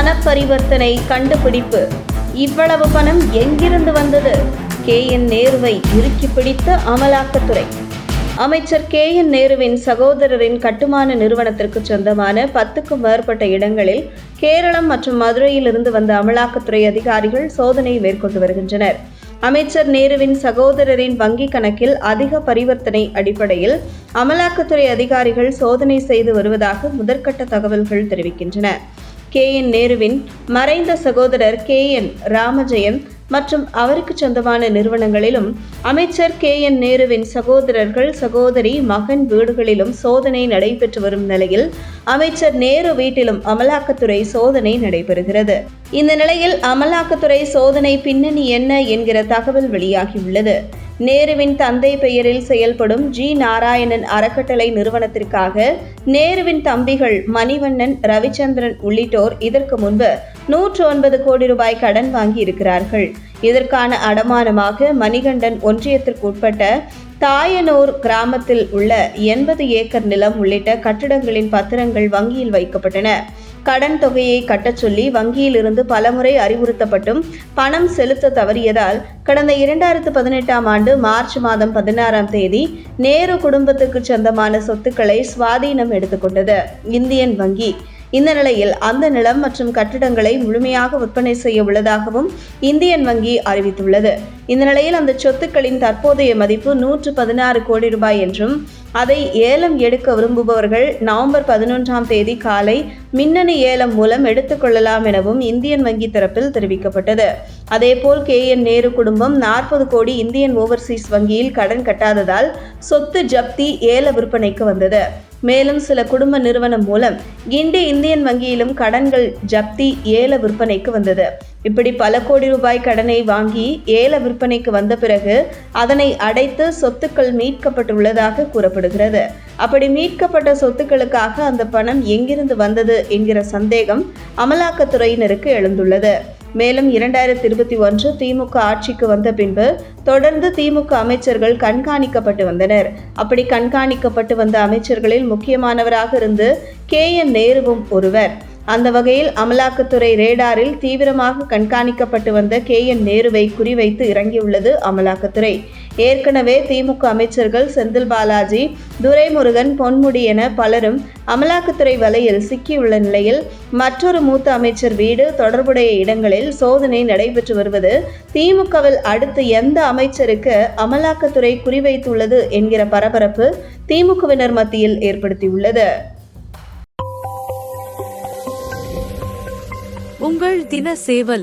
பணப்பரிவர்த்தனை கண்டுபிடிப்பு. இவ்வளவு பணம் எங்கிருந்து வந்தது? KN நேருவை இறுக்கி பிடித்த அமலாக்கத்துறை. அமைச்சர் KN நேருவின் சகோதரரின் கட்டுமான நிறுவனத்திற்கு சொந்தமான 10க்கும் மேற்பட்ட இடங்களில் கேரளம் மற்றும் மதுரையிலிருந்து வந்த அமலாக்கத்துறை அதிகாரிகள் சோதனை மேற்கொண்டு வருகின்றனர். அமைச்சர் நேருவின் சகோதரரின் வங்கிக் கணக்கில் அதிக பரிவர்த்தனை அடிப்படையில் அமலாக்கத்துறை அதிகாரிகள் சோதனை செய்து வருவதாக முதற்கட்ட தகவல்கள் தெரிவிக்கின்றன. KN நேருவின் மறைந்த சகோதரர் KN ராமஜெயம் மற்றும் அவருக்கு சொந்தமான நிறுவனங்களிலும் அமைச்சர் KN நேருவின் சகோதரர்கள், சகோதரி, மகன் வீடுகளிலும் சோதனை நடைபெற்று வரும் நிலையில் அமைச்சர் நேரு வீட்டிலும் அமலாக்கத்துறை சோதனை நடைபெறுகிறது. இந்த நிலையில் அமலாக்கத்துறை சோதனை பின்னணி என்ன என்கிற தகவல் வெளியாகியுள்ளது. நேருவின் தந்தை பெயரில் செயல்படும் G. நாராயணன் அறக்கட்டளை நிறுவனத்திற்காக நேருவின் தம்பிகள் மணிவண்ணன், ரவிச்சந்திரன் உள்ளிட்டோர் இதற்கு முன்பு 109 கோடி ரூபாய் கடன் வாங்கி இருக்கிறார்கள். இதற்கான அடமானமாக மணிகண்டன் ஒன்றியத்திற்கு உட்பட்ட தாயனூர் கிராமத்தில் உள்ள 80 ஏக்கர் நிலம் உள்ளிட்ட கட்டிடங்களின் பத்திரங்கள் வங்கியில் வைக்கப்பட்டன. கடன் தொகையை கட்டச் சொல்லி வங்கியில் இருந்து பலமுறை அறிவுறுத்தப்பட்டும் பணம் செலுத்த தவறியதால் கடந்த 2018ஆம் ஆண்டு மார்ச் மாதம் 16ஆம் தேதி நேரு குடும்பத்துக்கு சொந்தமான சொத்துக்களை சுவாதீனம் எடுத்துக்கொண்டது இந்தியன் வங்கி. இந்த நிலையில் அந்த நிலம் மற்றும் கட்டிடங்களை முழுமையாக விற்பனை செய்ய உள்ளதாகவும் இந்தியன் வங்கி அறிவித்துள்ளது. இந்த நிலையில் அந்த சொத்துக்களின் தற்போதைய மதிப்பு 116 கோடி ரூபாய் என்றும் அதை ஏலம் எடுக்க விரும்புபவர்கள் நவம்பர் 11ஆம் தேதி காலை மின்னணு ஏலம் மூலம் எடுத்துக்கொள்ளலாம் எனவும் இந்தியன் வங்கி தரப்பில் தெரிவிக்கப்பட்டது. அதேபோல் KN நேரு குடும்பம் 40 கோடி இந்தியன் ஓவர்சீஸ் வங்கியில் கடன் கட்டாததால் சொத்து ஜப்தி ஏல விற்பனைக்கு வந்தது. மேலும் சில குடும்ப நிறுவனம் மூலம் கிண்டி இந்தியன் வங்கியிலும் கடன்கள் ஜப்தி ஏல விற்பனைக்கு வந்தது. இப்படி பல கோடி ரூபாய் கடனை வாங்கி ஏல விற்பனைக்கு வந்த பிறகு அதனை அடைத்து சொத்துக்கள் மீட்கப்பட்டுள்ளதாக கூறப்படுகிறது. அப்படி மீட்கப்பட்ட சொத்துக்களுக்காக அந்த பணம் எங்கிருந்து வந்தது என்கிற சந்தேகம் அமலாக்கத்துறையினருக்கு எழுந்துள்ளது. மேலும் 2021 திமுக ஆட்சிக்கு வந்த பின்பு தொடர்ந்து திமுக அமைச்சர்கள் கண்காணிக்கப்பட்டு வந்தனர். அப்படி கண்காணிக்கப்பட்டு வந்த அமைச்சர்களில் முக்கியமானவராக இருந்து KN நேருவும் ஒருவர். அந்த வகையில் அமலாக்கத்துறை ரேடாரில் தீவிரமாக கண்காணிக்கப்பட்டு வந்த KN நேருவை குறிவைத்து இறங்கியுள்ளது அமலாக்கத்துறை. ஏற்கனவே திமுக அமைச்சர்கள் செந்தில் பாலாஜி, துரைமுருகன், பொன்முடி என பலரும் அமலாக்கத்துறை வலையில் சிக்கியுள்ள நிலையில் மற்றொரு மூத்த அமைச்சர் வீடு, தொடர்புடைய இடங்களில் சோதனை நடைபெற்று வருவது திமுகவில் அடுத்து எந்த அமைச்சருக்கு அமலாக்கத்துறை குறிவைத்துள்ளது என்கிற பரபரப்பு திமுகவினர் மத்தியில் ஏற்படுத்தியுள்ளது. உங்கள் தின சேவல்.